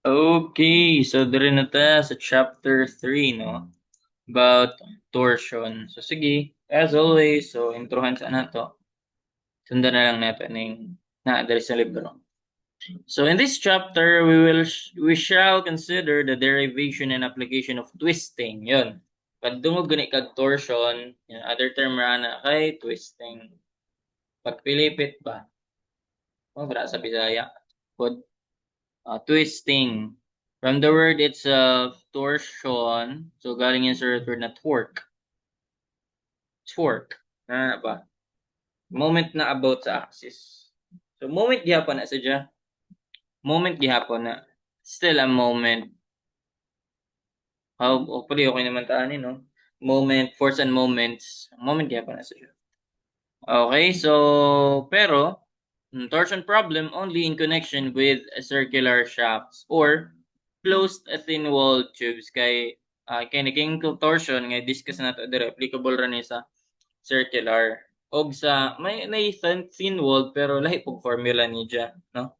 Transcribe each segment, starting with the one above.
Okay, so dire na ta sa chapter 3, no? About torsion. So sige, as always, so introhan sa nato. Sundan na lang natin ning na diri sa libro. So in this chapter, we shall consider the derivation and application of twisting. Yun. Pagdungog gani kag torsion, yun, other term ra na kay twisting. Pagpilipit ba? O bara sa Bisaya. Pod twisting. From the word it's torsion. So galing yan sa root word na torque. Torque. Na ba? Moment na about sa axis. So moment gihapon na sadya. Moment gihapon na. Still a moment. Hopefully okay naman taan no? Moment, force and moments. Moment gihapon na sadya. Okay, so pero torsion problem only in connection with circular shafts or closed thin-walled tubes kay naging torsion nga discuss nato dire applicable ra ni sa circular og sa may thin-walled pero lahi pog formula ni dia no.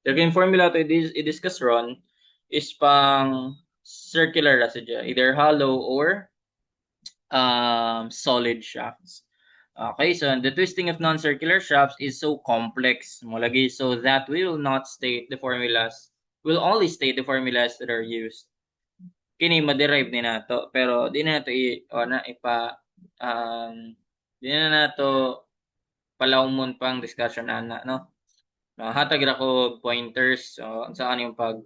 Kaya yung formula to i-discuss ron is pang circular ra siya either hollow or solid shafts. Okay, so the twisting of non-circular shafts is so complex, mulagi, so that we will not state the formulas. We'll only state the formulas that are used. Kini ma-derive ni nato, pero di na nato di na nato palawmon pang discussion ana, no? Hatag ra ko pointers so saan yung pag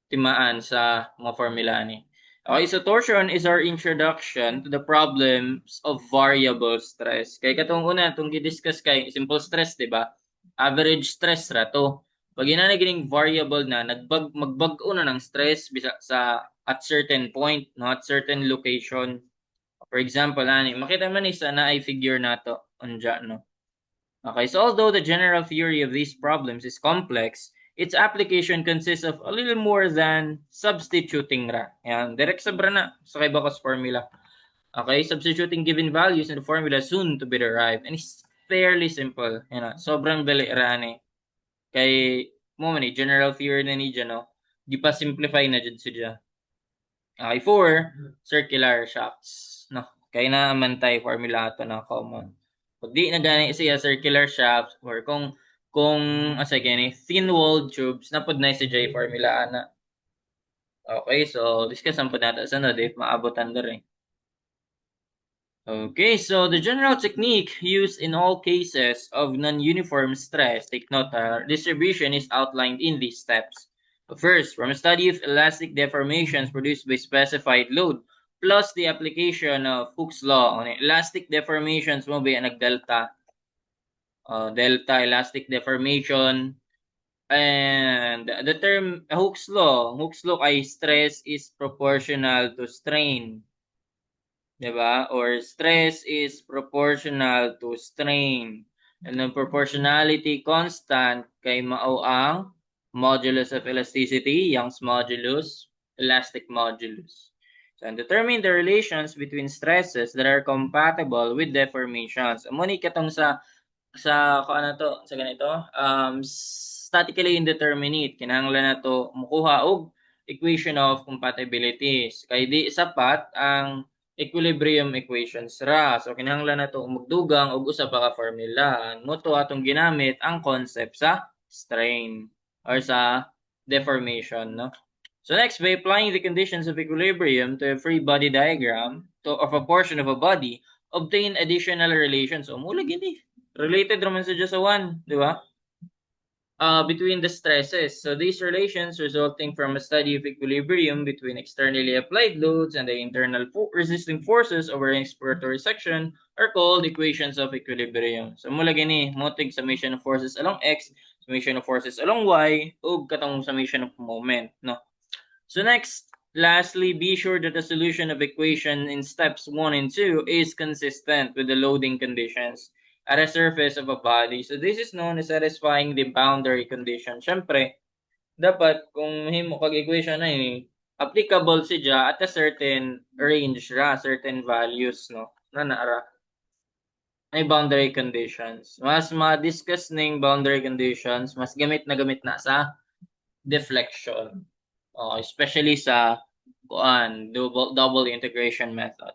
timaan sa mga formula ni. Okay, so torsion is our introduction to the problems of variable stress. Kay katong una, itong i-discuss kay simple stress, di ba? Average stress ra to. Pag ina gining variable na, magbag-o na ng stress bisa sa at certain point, no, at certain location. For example, ani, makita man isa na ay figure nato unja, no. Okay, so although the general theory of these problems is complex, its application consists of a little more than substituting ra. Yan, direct sabra na sa kay Backus formula. Okay, substituting given values in the formula soon to be derived. And it's fairly simple. Yan, sobrang dali ra ni. Kay mo man general theory na ni no? Di pa simplify na jud siya. Okay, for circular shafts. No, kay na man tay formula ato na common. Pag di na gani siya circular shafts or kung asa gani thin-walled tubes na pod na si J formula ana. Okay, so discuss ang pod nato sa no if maabotan diri. Okay, so the general technique used in all cases of non-uniform stress, take note, distribution is outlined in these steps. First, from a study of elastic deformations produced by specified load, plus the application of Hooke's law on elastic deformations mo ba nagdelta, delta elastic deformation, and the term Hooke's law ay stress is proportional to strain. Diba? Or stress is proportional to strain. And the proportionality constant kay mao ang modulus of elasticity, Young's modulus, elastic modulus. So, and determine the relations between stresses that are compatible with deformations. Amo ni katong sa ano to, sa ganito, statically indeterminate. Kinahanglan na to mukuha og equation of compatibilities. Kay di sapat ang equilibrium equations ra. So kinahanglan nato magdugang og usa pa ka formula. Mo to atong ginamit ang concept sa strain or sa deformation, no? So next, by applying the conditions of equilibrium to a free body diagram of a portion of a body, obtain additional relations. O mula gini. Related naman sa just one, di ba? Between the stresses. So these relations resulting from a study of equilibrium between externally applied loads and the internal resisting forces over an expiratory section are called equations of equilibrium. So mula gini, motig summation of forces along x, summation of forces along y, ug katong summation of moment, no? So next, lastly, be sure that the solution of equation in steps 1 and 2 is consistent with the loading conditions at a surface of a body. So this is known as satisfying the boundary condition. Syempre, dapat kung himo kag equation na applicable siya at a certain range ra, certain values, no? Na naara. May boundary conditions. Mas ma-discuss ning boundary conditions, mas gamit na sa deflection. especially sa double integration method.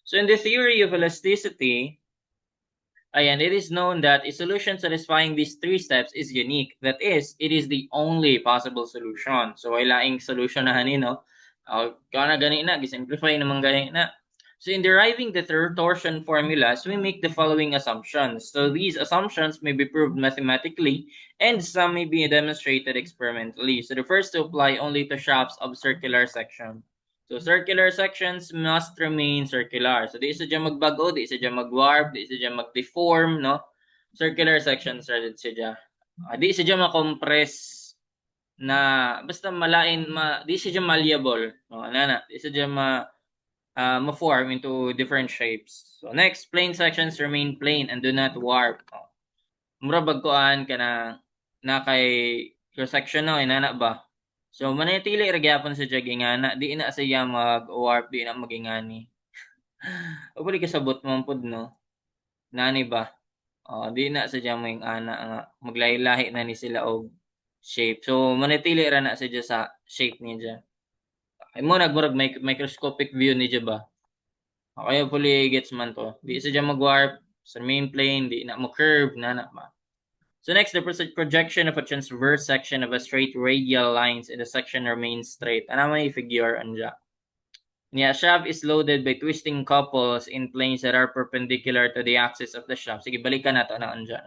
So in the theory of elasticity, ayan, it is known that a solution satisfying these three steps is unique. That is, it is the only possible solution. So, ay laing solution na hanin, no? Kana gani na, gisimplify naman gani na. So, in deriving the torsion formulas, we make the following assumptions. So, these assumptions may be proved mathematically, and some may be demonstrated experimentally. So, the first to apply only to shafts of circular section. So, circular sections must remain circular. So, di isa dyan magbago, di isa dyan mag-warp, di isa dyan mag-deform, no? Circular sections ra dyan siya. Di isa dyan ma-compress na, basta di isa dyan malleable. No? Di isa dyan ma-form into different shapes. So, next, plane sections remain plane and do not warp. Mura bagkuan ka na kay cross-section no, inana ba? So, manatili ra gyapon sa jagingana, di na siya mag-warp, di na magingani. O bali kasabot man pud no. Nani ba? Di na sadya mo yung ana nga maglahi-lahi na ni sila og shape. So, manatili ra na sadya sa shape niya. Ay mo nagmurag microscopic view niya ba? Kaya puli gets man to. Di sadya mag-warp sa main plane, di na mo curve na ba? So next, the projection of a transverse section of a straight radial lines in the section remains straight. Ano may figure anja? Yeah, shaft is loaded by twisting couples in planes that are perpendicular to the axis of the shaft. Sige, balikan nato na anja.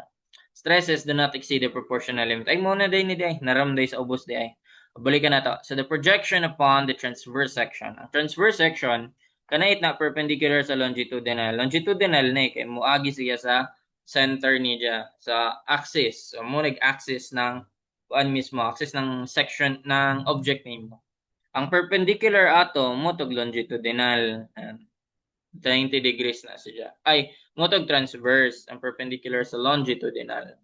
Stresses do not exceed the proportional limit. Ay, muna day ni day. Naram day sa ubos day. Balikan nato. So the projection upon the transverse section. Ang transverse section, kanait na perpendicular sa longitudinal. Longitudinal na kay muagi siya sa center niya sa axis. So, mo nag-axis ng axis ng section ng object name mo. Ang perpendicular ato mo tog longitudinal. 90 degrees na siya. Ay, mo tog transverse. Ang perpendicular sa longitudinal.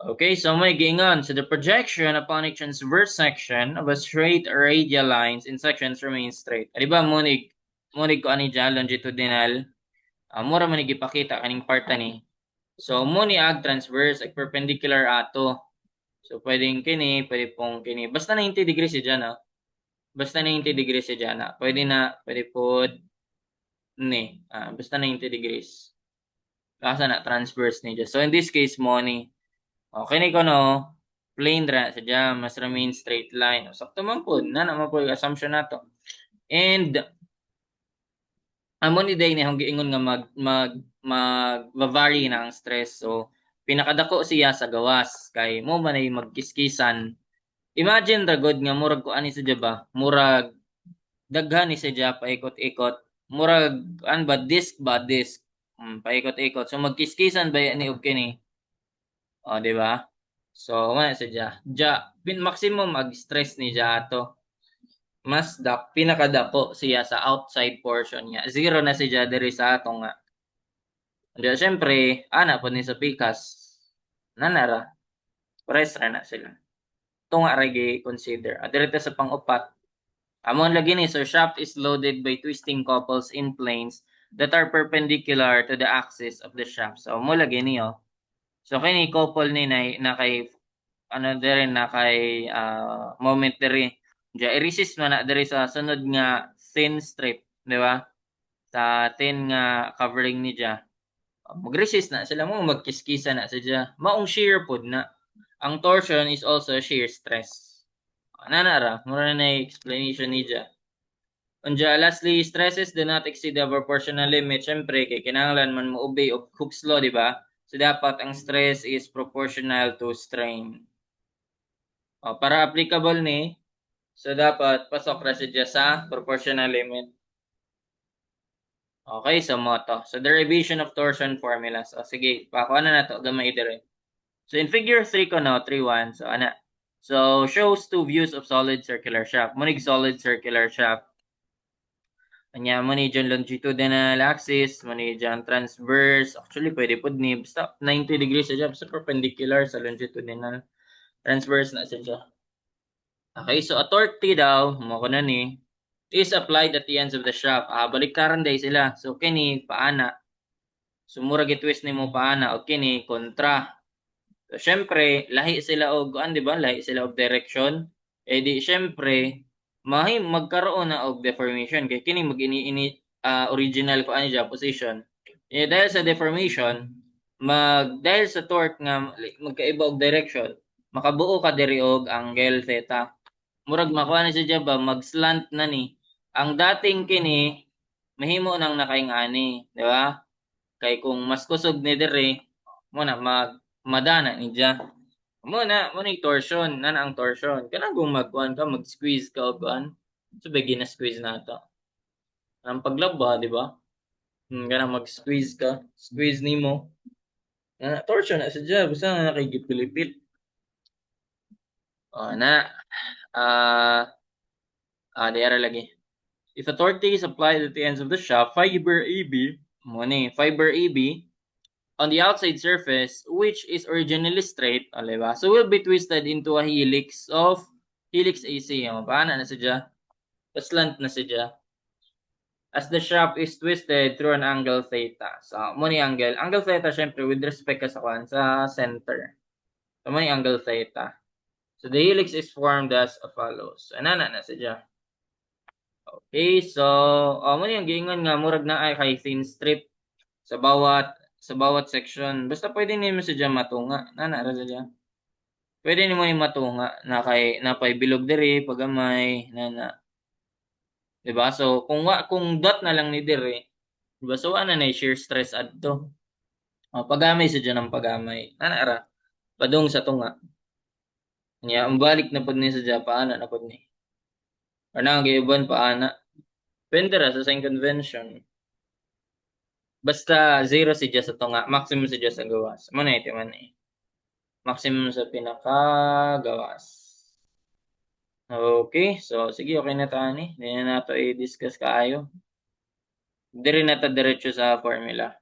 Okay, so may gingon. So the projection upon a transverse section of a straight radial lines in sections remains straight. Di ba, munig ko ani dyan, longitudinal. Mura man ipakita kaning part ni. So mo ni ag transverse ag perpendicular ato. So pwedeng kini, pwede pong kini. Basta 90 degrees siya na. Basta 90 degrees siya na. Pwede po ni. Basta 90 degrees. Kasa na transverse ni dyan. So in this case mo ni. Okay ni ko no. Plane ra siya mas remain straight line. Sakto man po. Na naman po yung assumption nato. And amo ni day ni hang giingon nga mag-vary na ang stress. So pinakadako siya sa gawas kay mo man ay magkiskisan. Imagine ra god nga murag ko ani sa ba? Murag daghan ni sa paikot-ikot. Murag ba disk. Paikot-ikot. So magkiskisan ba ni og kini? Di ba? So man sa maximum mag-stress ni ato. Mas pinakadako siya sa outside portion niya. Zero na siya diri sa atong nga. Diya syempre, ana po ni sa pikas. Nanara. Press ra na sila. Ito nga ragi consider. Direta sa pang-upat. Amon lagi ni, so shaft is loaded by twisting couples in planes that are perpendicular to the axis of the shaft. So mo lagi niyo. So kini couple ni na kay dire na kay moment diri. Diya i-resist man na diri sa sunod nga thin strip, di ba? Sa thin nga covering ni diya. Mag-resist na sila mo magkiskisa na siya. Maong shear pod na. Ang torsion is also shear stress. Nanara, mura na explanation ni diya. Unja, lastly, stresses do not exceed the proportional limit. Siyempre, kay kinahanglan man mo obey of Hooke's law, di ba? So, dapat ang stress is proportional to strain. Para applicable ni, so dapat pasok ra siya sa proportional limit. Okay, so moto. So derivation of torsion formulas. Sige, pakuha na to gamay dire. So in figure 3 ko no, 3-1. So ana. So shows two views of solid circular shaft. Munig solid circular shaft. Anya mo ni dyan longitudinal axis, mo ni dyan transverse. Actually, pwede po ni basta 90 degrees siya. Basta perpendicular sa longitudinal. Transverse na siya. Okay, so a torque T daw, mo ko na ni, is applied at the ends of the shaft. Baliktaran day sila. So, kini, paana. So, murag i-twist ni mo paana. O kini, kontra. So, syempre, lahi sila og, di ba? Lahi sila og direction. di syempre magkaroon na og deformation kay kini mag-ini original ko ani ja position. Dahil sa deformation, dahil sa torque nga magkaiba og direction, makabuo ka diri og angle theta. Murag makuha na siya ba mag-slant na ni. Ang dating kini mahimo nang nakaing-ani, di ba? Kay kung mas kusog ni dire, mo na madana ni diya. Mo na torsion, na ang torsion. Kana kung magkuan ka, mag-squeeze ka og kuan. So bigyan na squeeze na to. Ang paglaba, di ba? Kana mag-squeeze ka, squeeze nimo. Torsion na siya, basta na nakigipilipit. Na ah diara lagi. If a torque is applied at the ends of the shaft, fiber AB, fiber AB on the outside surface, which is originally straight, diba? So will be twisted into a helix AC. Paano na siya? Slant na siya. As the shaft is twisted through an angle theta. So, mo ni angle theta syempre with respect ka sa center. So, mo ni angle theta. So, the helix is formed as follows. Anana na siya. Okay, so mo ni ang giingon nga murag na ay kay thin strip sa bawat section. Basta pwede nimo siya matunga. Nana ra siya. Pwede nimo ni matunga na kay napay bilog diri pagamay nana. Diba? So kung dot na lang ni dire, diba? So ana na shear stress adto. Pagamay siya ng pagamay. Nana ra. Padung sa tunga. Nya ang balik na pud ni sa paana na pud ni. Ana ang giuban paana. Depende ra sa sign convention. Basta zero si sa tunga, maximum si sa gawas. Mo na ito man eh. Maximum sa pinakagawas. Okay, so sige, okay na tani. Hindi na nato i-discuss kaayo. Dire na ta diretso sa formula.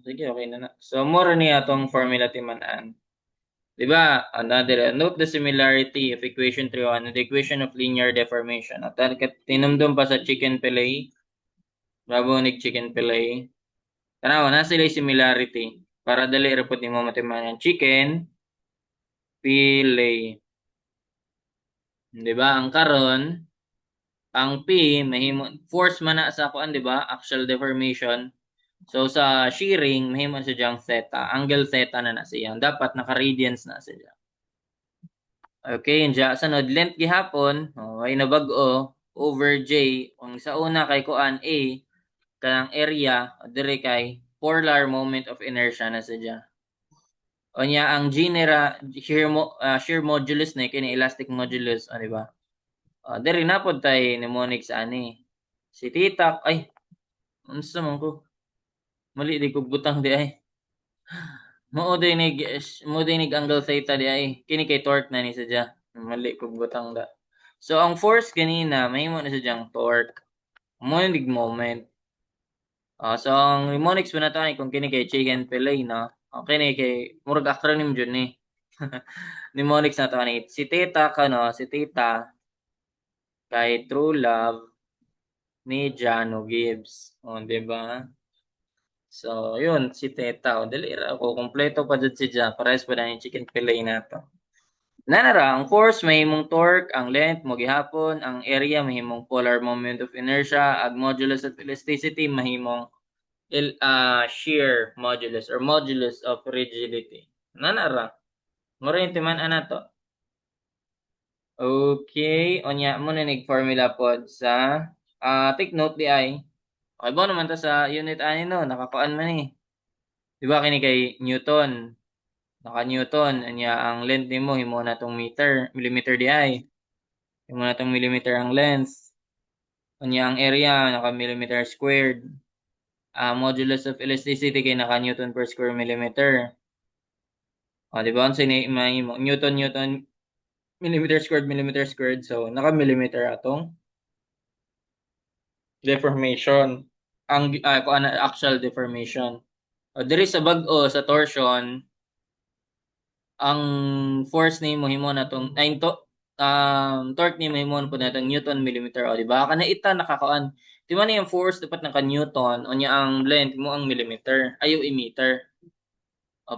Sige, okay na na. So, more niya atong formula timan-an. Diba? Another, note the similarity of equation 3.1 and the equation of linear deformation. At tinumdum pa sa chicken fillet. Babonig chicken fillet. Tanawa, na sila similarity. Para dali report nimo matimanan. Chicken fillet. Diba? Ang karon, ang P, mahimo, force man na sa kuan, diba? Axial deformation. So, sa shearing, mahimo sa diyang theta. Angle theta na siya. Dapat naka-radians na siya. Okay, diya sunod length gihapon, ay nabag-o over J. Ang sa una kay kuan A, kanang area, dire kay polar moment of inertia na siya. O niya ang shear modulus na kini elastic modulus, di ba? Dire na pod tay mnemonic sa ani. Si tita ay unsa man ko? Mali di ko butang di ay. Mo dinig angle theta di ay. Kini kay torque na ni sadya. Mali ko butang da. So ang force kanina mahimo na sadyang torque. Mo dinig moment. So ang mnemonics mo na to kung kini kay chicken fillet no. Kini kay murag acronym jud ni. Mnemonics na to ni. Si teta kano, si tita kay True Love ni Jano Gibbs. Di ba? So, yun, si Teta. Dali ra ako. Kompleto pa dyan si Jan. Parehas pa na yung chicken fillet na to. Nanara, ang force mahimong torque, ang length mo gihapon, ang area mahimong polar moment of inertia, ang modulus of elasticity mahimong shear modulus or modulus of rigidity. Nanara. Mura yung timan ana to. Okay, onya mo na formula pod sa take note di ay. Okay ba naman ta sa unit ani no, nakakuan man eh. Di ba kini kay Newton? Naka-Newton, anya ang length nimo himo na tong millimeter di ay. Himo na tong millimeter ang length. Anya ang area naka-millimeter squared. Modulus of elasticity kay naka-Newton per square millimeter. Di ba? Unsa ni Newton millimeter squared. So naka-millimeter atong deformation. Ang actual deformation. Diri sa bag-o sa torsion, ang force nimo himo na tong torque nimo himo po na tong Newton millimeter di ba kana ita nakakuan di man yung force dapat naka Newton o niya ang length mo ang millimeter ayo i meter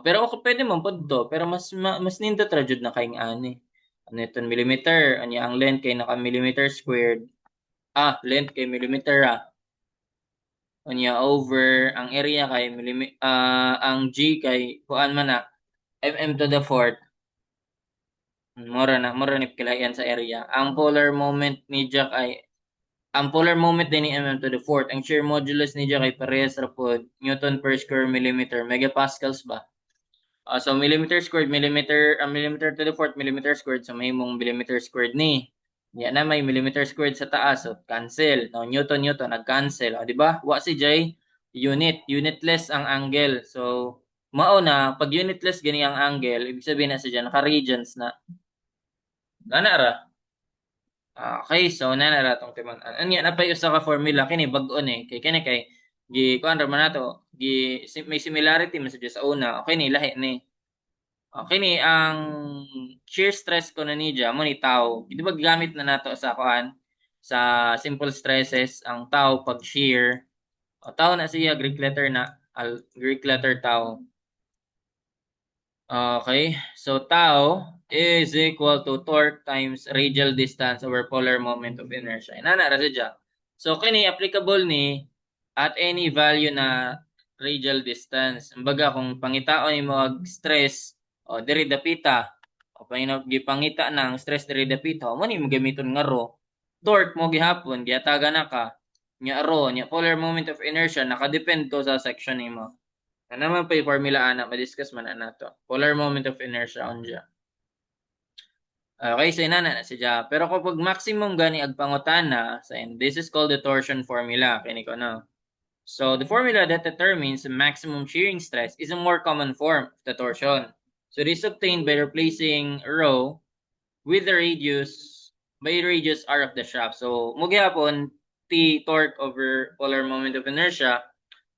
Pero okay, pwede man pod to, pero mas nindot ra jud na kaing ani. Ano iton millimeter, anya ang length kay naka millimeter squared. Length kay millimeter Unya over ang area kay ang G kay kuan man na mm to the fourth. Mora ni kilayan sa area. Ang polar moment din ni mm to the fourth. Ang shear modulus ni kay parehas ra pod Newton per square millimeter, megapascals ba? So millimeter squared, millimeter to the fourth millimeter squared, so may mong millimeter squared ni. Yan na may millimeter squared sa taas, so cancel. No, Newton, nag-cancel. O, di ba? Wa si Jay, unitless ang angle. So, mao na, pag unitless gani ang angle, ibig sabihin na sa dyan, naka-radians na. Ana ra. Okay, so nanara tong timan. Anya na pa usa ka formula kini bag-on kay gi kuan ra man nato, may similarity man sa una. Okay ni lahi ni. Okay ni ang shear stress ko na niya mo ni tau. Di ba gamit na nato sa kuan sa simple stresses ang tau pag shear. O tau na siya Greek letter na Greek letter tau. Okay, so tau is equal to torque times radial distance over polar moment of inertia. Inana ra siya. So kini applicable ni at any value na radial distance. Kumbaga kung pangitaon mo ag stress o diri dapita o gipangita ng stress diri dapita mo ni gamiton nga ro. Torque mo gihapon giataga na ka nya ro nya polar moment of inertia nakadepend to sa section nimo. Ano man pa yung formula ana ma-discuss man na nato. Polar moment of inertia onja. Okay, so inana na siya. Pero kapag maximum gani ag pangutana, so and this is called the torsion formula. Kini ko no. So the formula that determines the maximum shearing stress is a more common form of the torsion. So this is obtained by replacing rho with the radius r of the shaft. So mo gyapon T torque over polar moment of inertia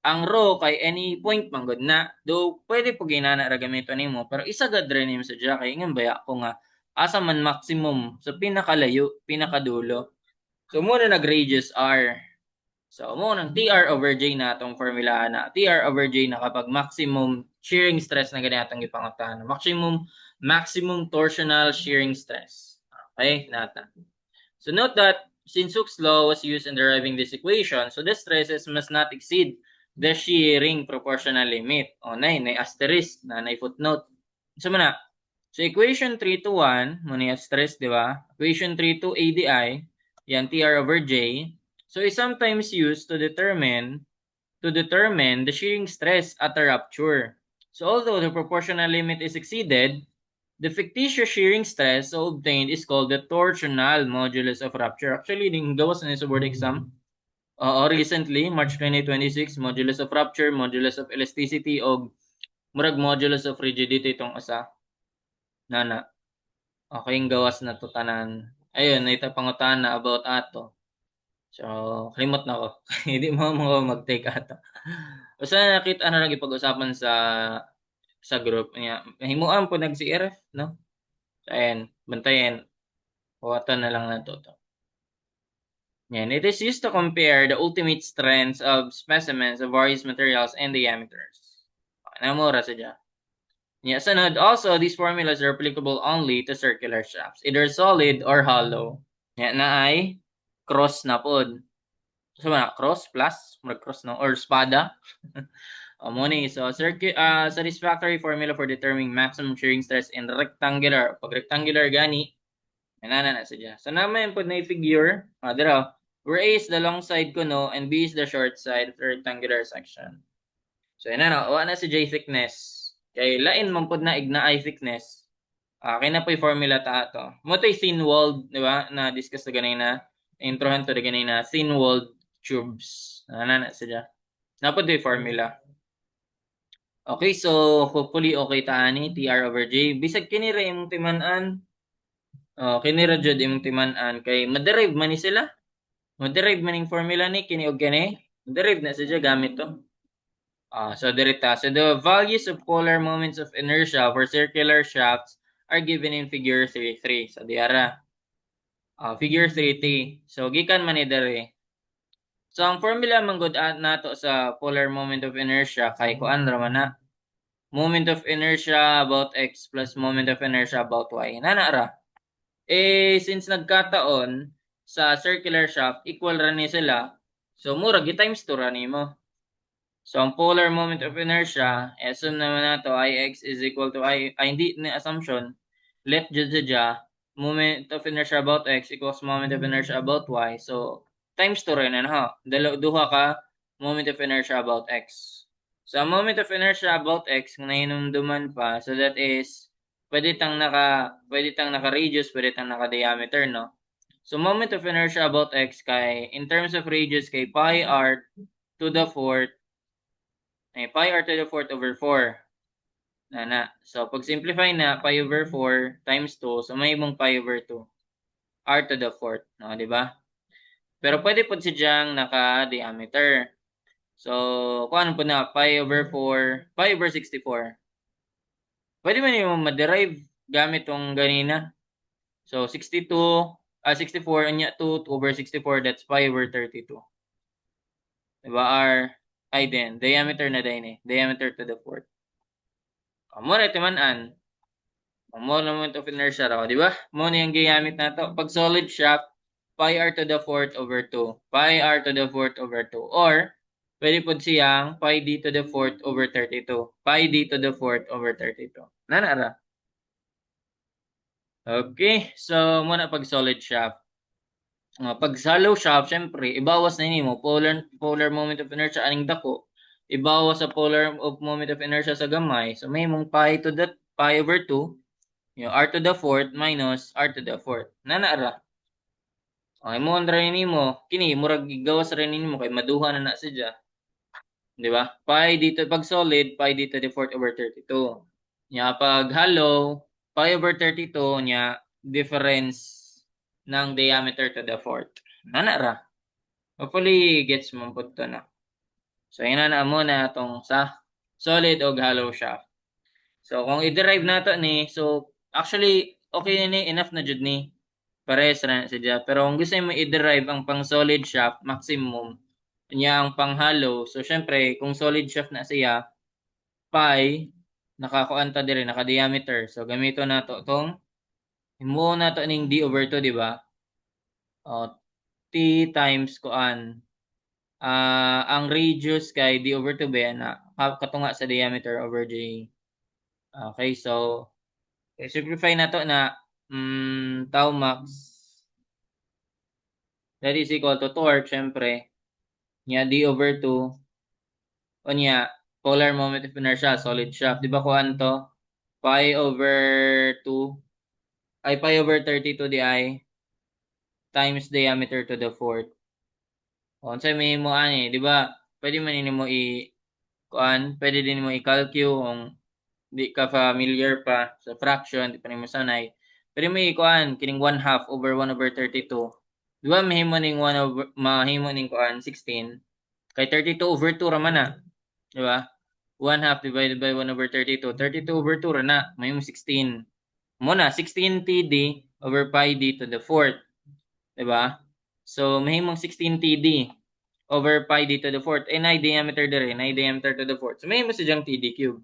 ang raw kay any point man gud na do pwede po ginana ra gamiton nimo pero isa gad rin nimo sa diya kay ingon baya ko nga asa man maximum sa pinakalayo pinakadulo so mo na nag radius r so mo nang tr over j na atong formula na tr over j na kapag maximum shearing stress na gani atong gipangutahan maximum torsional shearing stress okay nata so note that since Hooke's law was used in deriving this equation so the stresses must not exceed the shearing proportional limit. O, nay asterisk, nay footnote. So, muna, so equation 3 to 1, muna yung stress, di ba? Equation 3 to ADI, yan TR over J. So, is sometimes used to determine the shearing stress at a rupture. So, although the proportional limit is exceeded, the fictitious shearing stress so obtained is called the torsional modulus of rupture. Actually, din gawas na sa board exam. Recently, March 2026, modulus of rupture, modulus of elasticity, o murag modulus of rigidity itong asa. Nana. Okay, yung gawas na to tanan. Ayun, ito pangutan na about ato. So, kalimot na ko. Hindi mo mag-take ato. Basta nakita na lang ipag-usapan sa group niya. Himuan po nag-CRF, no? Ayan, bantayan. Huwatan na lang na to. And it is used to compare the ultimate strengths of specimens of various materials and diameters. Namura sadya. Yeah, sunod, also, these formulas are applicable only to circular shafts, either solid or hollow. Yeah, na ay cross na pod. So, cross plus, cross no, or spada. Muna so satisfactory formula for determining maximum shearing stress in rectangular. Pag rectangular gani, na sadya. So naman po na figure, dira, where A is the long side kuno and B is the short side of the rectangular section. So yan na, na si J thickness. Kay lain man pod na igna I thickness. Kay na po yung formula ta ato. Mo to thin walled, di ba? Na discuss na ganina. Introhan to na ganina, thin walled tubes. Na sadya. Napod yung formula. Okay, so hopefully okay ta ani TR over J. Bisag kini ra imong timan-an. Kini ra jud imong timan-an kay ma-derive man ni sila. Ma-derive man ning formula ni kini og kani. Ma-derive na siya gamit to. So dirita. So the values of polar moments of inertia for circular shafts are given in figure 3.3. So diara. Figure 3.3. So gikan man ni dere. So ang formula man gud nato sa polar moment of inertia kay kuan ra man na moment of inertia about x plus moment of inertia about y. Nanara. Since nagkataon sa circular shaft, equal ra ni sila. So, mura, times 2 ra mo. So, ang polar moment of inertia, assume naman nato Ix is equal to hindi ni assumption, let dya, moment of inertia about x equals moment of inertia about y. So, times 2 rin na ha. Duha ka moment of inertia about x. So, ang moment of inertia about x, kung nahinumduman pa, so that is, pwede tang naka-radius, pwede tang naka-diameter, no? So, moment of inertia about x kay, in terms of radius, kay pi r to the fourth, pi r to the fourth over 4. So, pag simplify na, pi over 4 times 2, so may mong pi over 2. R to the fourth. No, di ba? Pero pwede po siya naka-diameter. So, kung ano po na, pi over 4, pi over 64. Pwede man yung ma-derive gamit tong ganina. So, 64, anya 2 over 64, that's pi over 32. Diba? Diameter na din eh. Diameter to the fourth. Mo na timan-an. Mo moment of inertia raw, di ba? Mo na yung gigamit nato. Pag solid shaft, pi r to the fourth over 2. Pi r to the fourth over 2. Or, pwede po siyang pi d to the fourth over 32. Pi d to the fourth over 32. Nanara. Okay, so muna pag solid shaft. Pag hollow shaft, syempre, ibawas na mo polar moment of inertia aning dako. Ibawas sa polar of moment of inertia sa gamay. So may mong pi to the pi over 2. Yung r to the fourth minus r to the fourth. Nanara. Okay, mo ang rin mo. Kini, murag gawas rin mo kay maduha na siya. Di ba? Pi dito, pag solid, pi dito the fourth over 32. Nya, pag hollow, pi over 32, nya, difference ng diameter to the fourth. Nanara. Hopefully, gets mo po to na. So, yun na muna itong sa solid o hollow shaft. So, kung i-derive nato ni, so, actually, okay ni, enough na jud ni. Pares na siya. Pero kung gusto mo i-derive ang pang solid shaft, maximum, niya ang pang hollow. So, syempre, kung solid shaft na siya, pi, nakakuanta dire, naka-diameter. So, gamito na to itong, himuon na to ning d over 2, di ba? T times kuan. Ang radius kay d over 2 ba na katunga sa diameter over j. Okay, so, simplify na to na tau max that is equal to torque, syempre, niya d over 2 o niya polar moment of inertia, solid shaft. Di ba kuhaan to? Pi over 2 ay pi over 32 di ay times diameter to the fourth. O, sa may mo ani, di ba? Pwede man ini mo pwede din mo i-calculate kung di ka familiar pa sa fraction, di pa ni mo sanay. Pwede mo kining 1/2 over 1 over 32. Di ba mahimo ning 16? Kay 32 over 2 ra man na. Di ba? 1/2 divided by 1 over 32. 32 over 2 ra na. Mahimo 16. Muna, 16 TD over pi d to the fourth. Di ba? So, mahimong 16 TD over pi d to the fourth. Na diameter dire, na diameter to the fourth. So, mahimo sa diyang TD cube.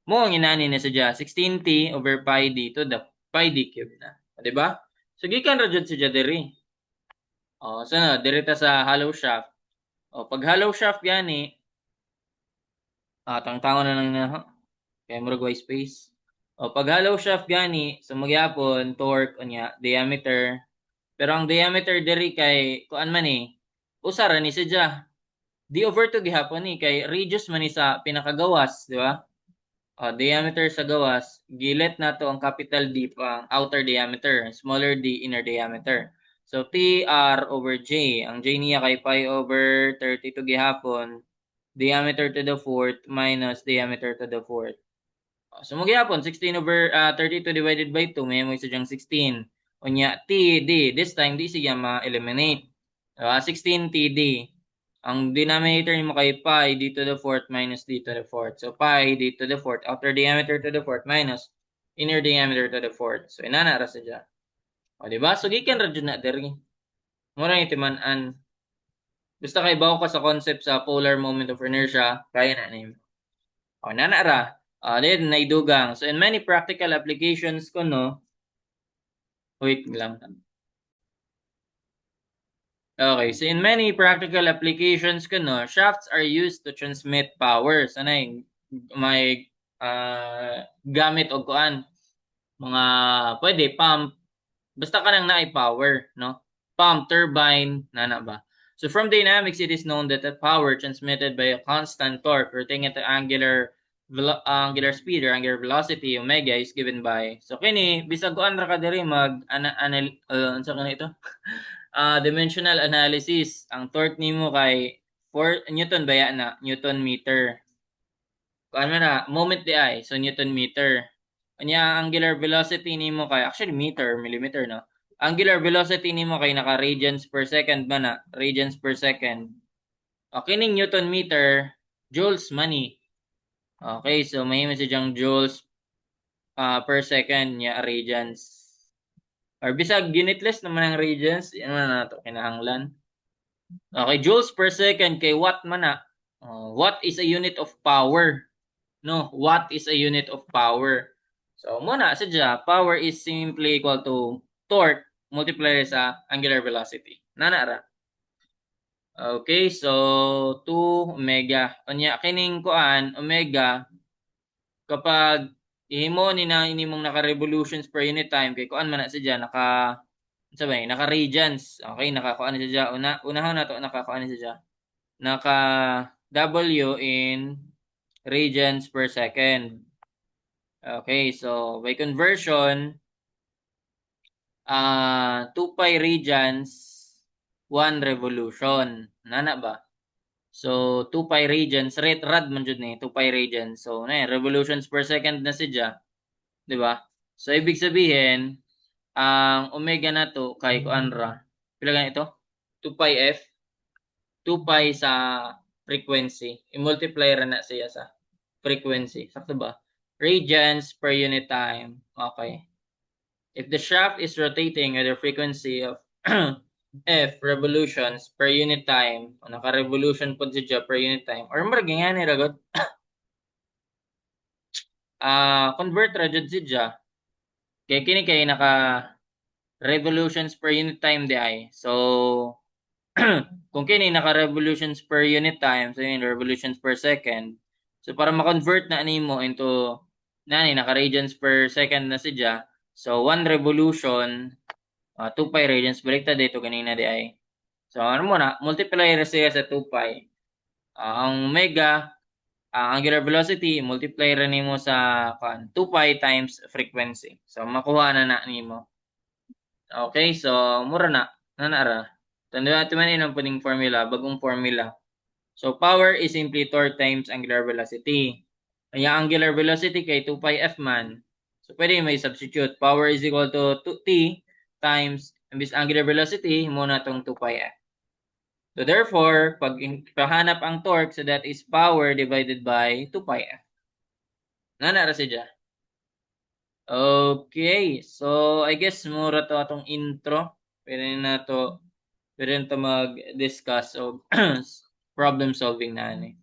Mo ang inani na sa dya, 16t over pi d to the pi d cube na. Di ba? So, gikan ra jud sa dya dire. So na, direta sa hollow shaft. Pag hollow shaft gani, tangtangon na lang na, kaya murag y space. Pag hollow shaft gani, so magyapon, torque, unya, diameter. Pero ang diameter diri kay, kuan man usara ni siya. D over 2 gihapon kay radius man sa pinakagawas, di ba? Diameter sa gawas, gilet na to ang capital D pang outer diameter, smaller d inner diameter. So, TR over J. Ang J niya kay pi over 32 gihapon. Diameter to the fourth minus diameter to the fourth. So, magyapon, 16 over 32 divided by 2. May mo isa diyang 16. Unya, TD. This time, di siya ma-eliminate. 16 TD. Ang denominator mo kay pi d to the fourth minus d to the fourth. So, pi d to the fourth. Outer diameter to the fourth minus inner diameter to the fourth. So, inanara sa dyan. Diba? So, gikan ra jud na diri. Mura yung timan-an. Basta kay bawo ka sa concept sa polar moment of inertia, kaya na name. Nanara. Then naidugang. So in many practical applications ko no, wait lang. Okay, so in many practical applications ko no, shafts are used to transmit power. Sanay may gamit og kuan mga pwede pump basta ka nang power, no? Pump, turbine, nana ba? So from dynamics, it is known that the power transmitted by a constant torque rotating at the angular speed or angular velocity omega is given by. So kini bisag kuan ra ka diri mag unsa kana ito? Dimensional analysis. Ang torque nimo kay 4 Newton baya na, Newton meter. Kuan man na, moment di ay, so Newton meter. Kanya angular velocity nimo kay actually meter, millimeter no. Angular velocity nimo kay naka radians per second man na, radians per second. Okay ning Newton meter, joules money. Okay, so may message joules per second nya radians. Or bisag unitless naman ang radians, ano na to kinahanglan. Okay, joules per second kay watt man na. Watt is a unit of power. No, watt is a unit of power. So, muna, sadya, power is simply equal to torque multiplied sa angular velocity. Nanara. Okay, so 2 omega. Kanya, kining kuan, omega, kapag ihimo ni na inimong naka-revolutions per unit time, kay kuan man na sadya, sabay, naka-radians. Okay, nakakuan na sadya. Unahon na to, nakakuan na sadya. Naka W in radians per second. Okay, so by conversion, 2 pi radians, 1 revolution. Nana ba? So, 2 pi radians, rad man jud ni, 2 pi radians. So, revolutions per second na siya. Di ba? So, ibig sabihin, ang omega na to, kay kuan ra. Pila ganito? 2 pi f. 2 pi sa frequency. I-multiply ra na siya sa frequency. Sakto ba? Radians per unit time. Okay. If the shaft is rotating at a frequency of f revolutions per unit time, o naka-revolution po siya per unit time, or maraging nga ni ragot, convert ra jud siya. Kaya kini kay naka-revolutions per unit time di ay. So, kung kini naka-revolutions per unit time, so yun, revolutions per second. So, para ma-convert na nimo into naka-radians per second na siya. So, 1 revolution 2 pi radians baliktad dito kanina di ay. So ano mo na multiply ra siya sa 2 pi. Ang omega angular velocity multiply ra nimo sa 2 pi times frequency. So makuha na nimo. Okay, so mura na nanara. Tanda natin man ang puning formula, bagong formula. So power is simply torque times angular velocity. Kaya angular velocity kay 2 pi f man. So pwede may substitute. Power is equal to t times imbis angular velocity mo na tong 2 pi f. So therefore, pag pahanap ang torque, so that is power divided by 2 pi f. Nanara siya. Okay, so I guess mura to atong intro. Pwede na to mag-discuss of problem solving na ni.